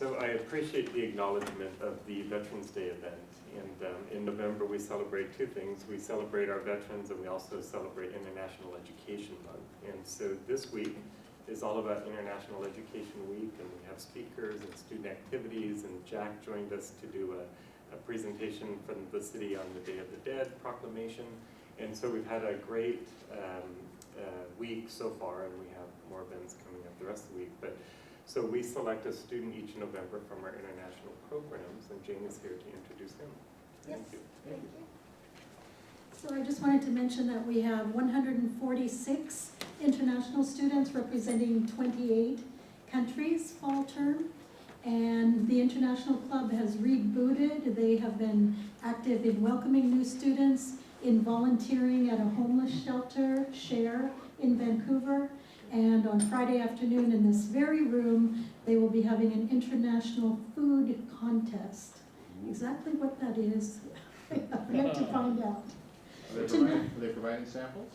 So I appreciate the acknowledgement of the Veterans Day event. And in November, we celebrate two things. We celebrate our veterans, and we also celebrate International Education Month. And so this week is all about International Education Week, and we have speakers and student activities, and Jack joined us to do a presentation from the city on the Day of the Dead proclamation. And so we've had a great week so far, and we have more events coming up the rest of the week. So we select a student each November from our international programs, and Jane is here to introduce him. Thank you. Thank you. So I just wanted to mention that we have 146 international students representing 28 countries fall term, and the International Club has rebooted. They have been active in welcoming new students, in volunteering at a homeless shelter, Share, in Vancouver. And on Friday afternoon in this very room, they will be having an international food contest. Exactly what that is, I've yet to find out. Are they providing samples?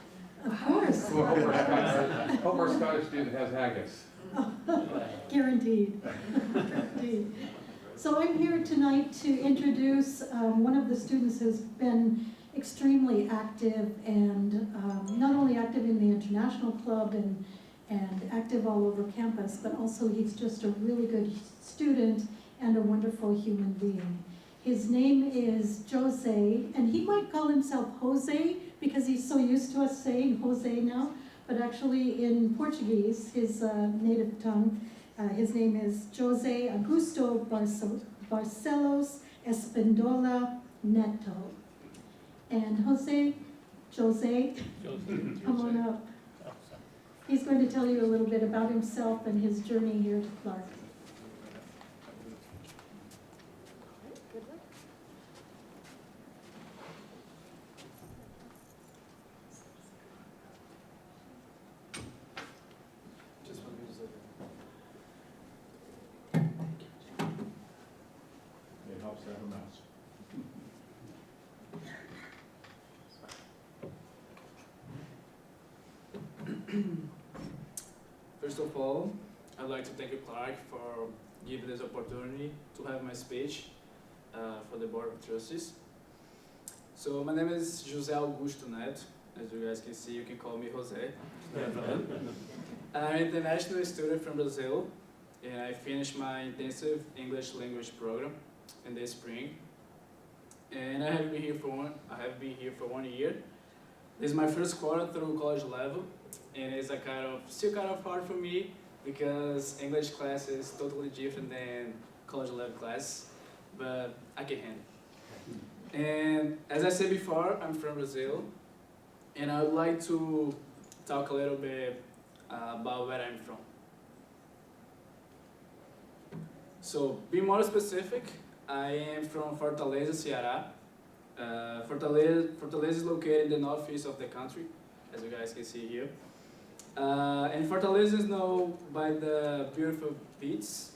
Of course. Hope our Scottish student has haggis. Guaranteed. Guaranteed. So I'm here tonight to introduce one of the students who's been extremely active, and not only active in the International Club and active all over campus, but also he's just a really good student and a wonderful human being. His name is Jose, and he might call himself Jose because he's so used to us saying Jose now, but actually in Portuguese, his native tongue, his name is Jose Augusto Barcelos Espindola Neto. And Jose, come on up. He's going to tell you a little bit about himself and his journey here to Clark. It helps to have a mouse. First of all, I'd like to thank you, Clark, for giving this opportunity to have my speech for the Board of Trustees. So my name is Jose Augusto Neto. As you guys can see, you can call me Jose. I'm an international student from Brazil, and I finished my intensive English language program in the spring. And I have been here for 1 year. This is my first quarter through college level, and it's still kind of hard for me because English class is totally different than college level class, but I can handle it. And as I said before, I'm from Brazil, and I would like to talk a little bit about where I'm from. So, being more specific, I am from Fortaleza, Ceará. Fortaleza is located in the northeast of the country, as you guys can see here. And Fortaleza is known by the beautiful beaches,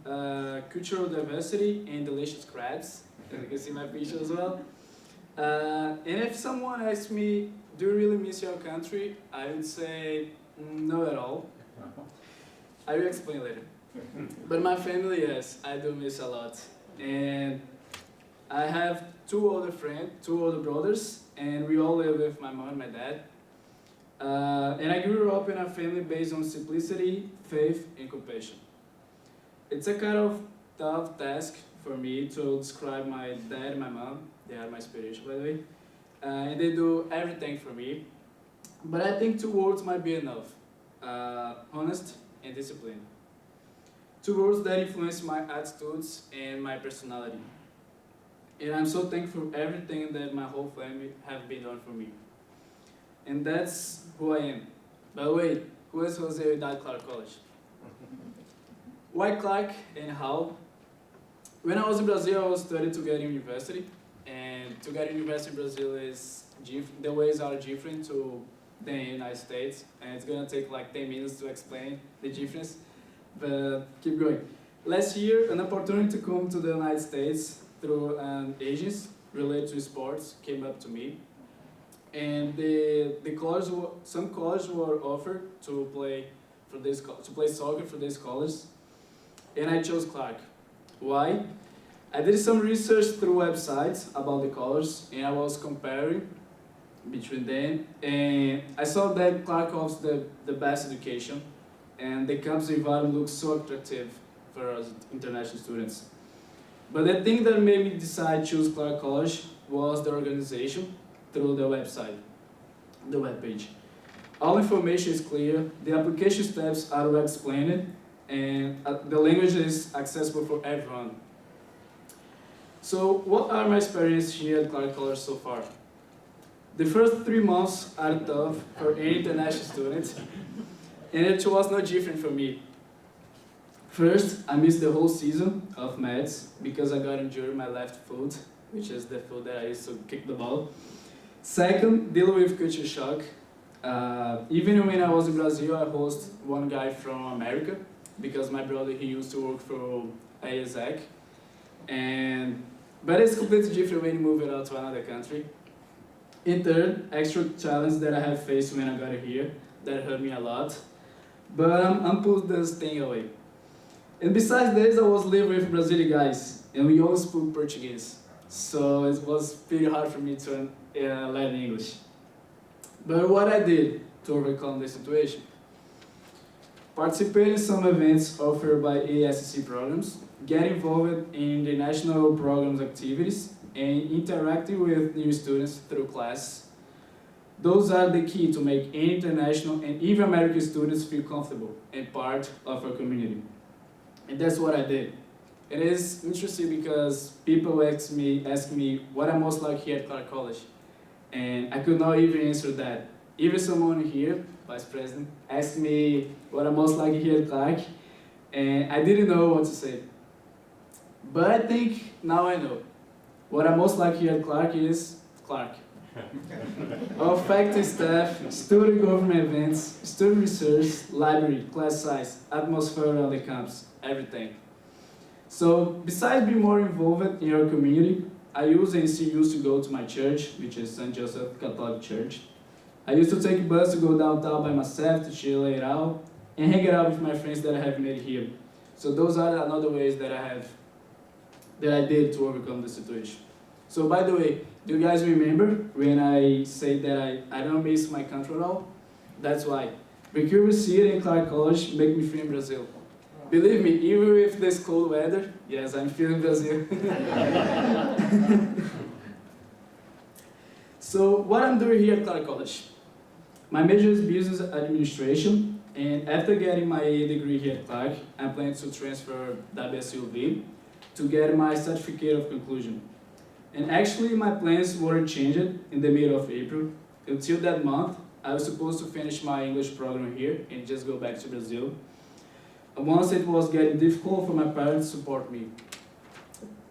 cultural diversity, and delicious crabs, as you can see my picture as well. And if someone asks me, do you really miss your country? I would say, no at all. I will explain later. But my family, yes, I do miss a lot. And I have two older brothers, and we all live with my mom and my dad. And I grew up in a family based on simplicity, faith, and compassion. It's a kind of tough task for me to describe my dad and my mom. They are my inspiration, by the way. And they do everything for me. But I think 2 words might be enough. Honest and discipline. 2 words that influence my attitudes and my personality. And I'm so thankful for everything that my whole family have been done for me. And that's who I am. By the way, who is Jose without Clark College? Why Clark and how? When I was in Brazil, I was studying to get university. And to get university in Brazil the ways are different to the United States. And it's gonna take like 10 minutes to explain the difference. But keep going. Last year, an opportunity to come to the United States through an agency related to sports came up to me. And some colleges were offered to play soccer for this college. and I chose Clark. Why? I did some research through websites about the colors, and I was comparing between them, and I saw that Clark offers the best education, and the campus environment looks so attractive for us international students. But the thing that made me decide to choose Clark College was the organization through the website, the webpage. All information is clear, the application steps are well explained, and the language is accessible for everyone. So what are my experiences here at Clark College so far? The first 3 months are tough for any international student, and it was no different for me. First, I missed the whole season of maths because I got injured my left foot, which is the foot that I used to kick the ball. Second, dealing with culture shock. Even when I was in Brazil, I hosted one guy from America because my brother, he used to work for ASEC. But it's completely different when you move it out to another country. And third, extra challenge that I have faced when I got here that hurt me a lot. But I'm put this thing away. And besides this, I was living with Brazilian guys, and we all spoke Portuguese. So it was pretty hard for me to learn English. But what I did to overcome the situation? Participate in some events offered by ASC programs, get involved in the national programs activities, and interacting with new students through class. Those are the key to make any international and even American students feel comfortable and part of our community. And that's what I did. It is interesting because people ask me what I'm most like here at Clark College. And I could not even answer that. Even someone here, Vice President, asked me what I'm most like here at Clark, and I didn't know what to say. But I think now I know. What I'm most like here at Clark is Clark. Our faculty staff, student government events, student research, library, class size, atmosphere on the campus, everything. So besides being more involved in our community, I used and still used to go to my church, which is St. Joseph Catholic Church. I used to take a bus to go downtown by myself to chill it out and hang out with my friends that I have made here. So those are another ways that I did to overcome the situation. So by the way, do you guys remember when I said that I don't miss my country at all? That's why. Vancouver City and Clark College make me feel in Brazil. Believe me, even with this cold weather, yes, I'm feeling Brazil. So what I'm doing here at Clark College? My major is business administration, and after getting my AA degree here at Clark, I'm planning to transfer WSUV to get my certificate of conclusion. And actually my plans were changed in the middle of April. Until that month, I was supposed to finish my English program here and just go back to Brazil. Once it was getting difficult for my parents to support me.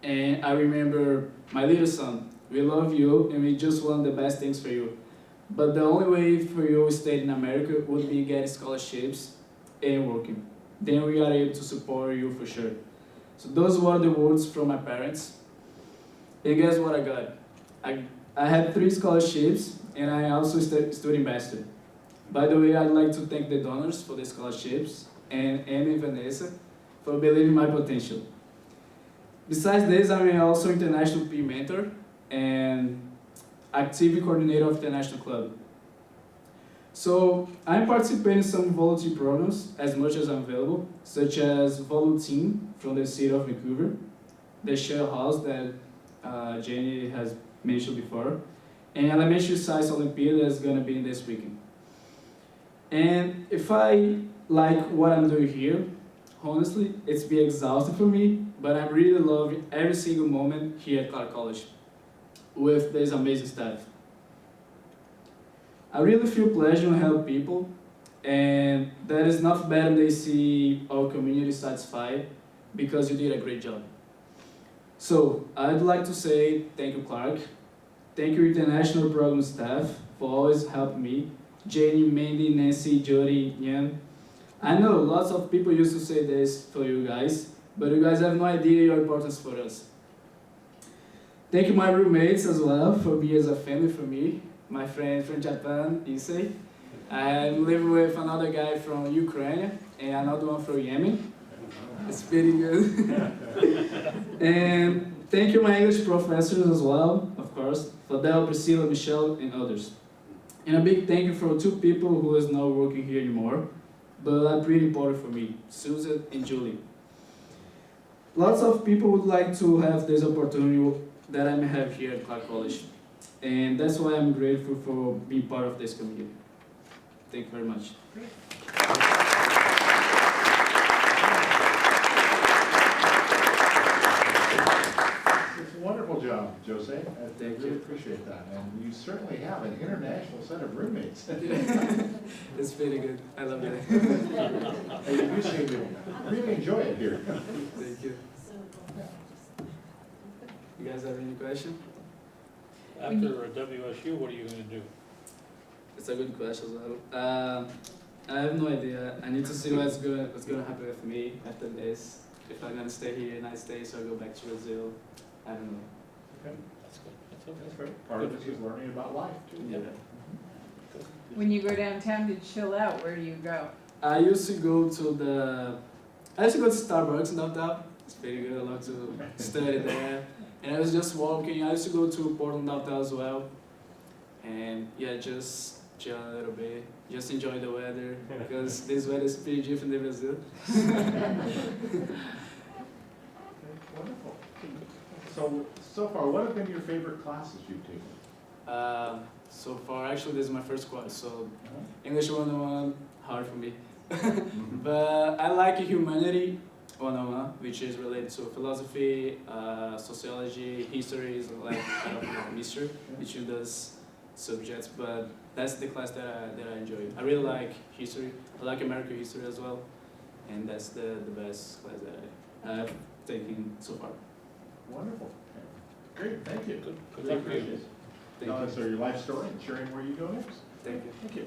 And I remember, my little son, we love you and we just want the best things for you. But the only way for you to stay in America would be getting scholarships and working. Then we are able to support you for sure. So those were the words from my parents. And guess what I got? I had 3 scholarships and I also student ambassador. By the way, I'd like to thank the donors for the scholarships and Amy and Vanessa for believing my potential. Besides this, I'm also international peer mentor and active coordinator of the national club. So I'm participating in some volunteer programs as much as I'm available, such as volunteering from the city of Vancouver, the share house that Jenny has mentioned before, and elementary science Olympiad that's gonna be in this weekend. And if I like what I'm doing here, honestly, it's been exhausting for me, but I'm really loving every single moment here at Clark College with this amazing staff. I really feel pleasure to help people, and that is not bad when they see our community satisfied because you did a great job. So I'd like to say thank you, Clark. Thank you, international program staff, for always helping me. Jenny, Mandy, Nancy, Jody, Yan. I know lots of people used to say this for you guys, but you guys have no idea your importance for us. Thank you my roommates as well for being as a family for me. My friend from Japan, I'm living with another guy from Ukraine and another one from Yemen. It's pretty good. And thank you my English professors as well, of course, Fadel, Priscilla, Michelle, and others. And a big thank you for two people who is not working here anymore, but are pretty important for me, Susan and Julie. Lots of people would like to have this opportunity that I may have here at Clark College. And that's why I'm grateful for being part of this community. Thank you very much. It's a wonderful job, Jose. I Thank really you. appreciate that. And you certainly have an international set of roommates. It's pretty good. I love it. And you seem to really enjoy it here. Thank you. You guys have any question? After WSU, what are you gonna do? It's a good question as well. I have no idea. I need to see what's gonna happen with me after this. If I'm gonna stay here, United States, or go back to Brazil. I don't know. That's good. That's okay. That's great. Part of it is learning about life, too. Yeah. When you go downtown to chill out, where do you go? I used to go to Starbucks downtown. It's pretty good. I love to study there. And I was just walking. I used to go to Portland downtown as well. And yeah, just chill a little bit. Just enjoy the weather because this weather is pretty different in Brazil. Wonderful. So far, what have been your favorite classes you've taken? So far, actually, this is my first course, so English 101, hard for me. But I like Humanity 101, which is related to philosophy, sociology, history, is like kind of like a mixture between those subjects, but that's the class that I enjoy. I really like history. I like American history as well, and that's the best class that I've taken so far. Wonderful. Great, thank you. Good luck to you. Thank you. So your life story and sharing where you go next. Thank you. Thank you.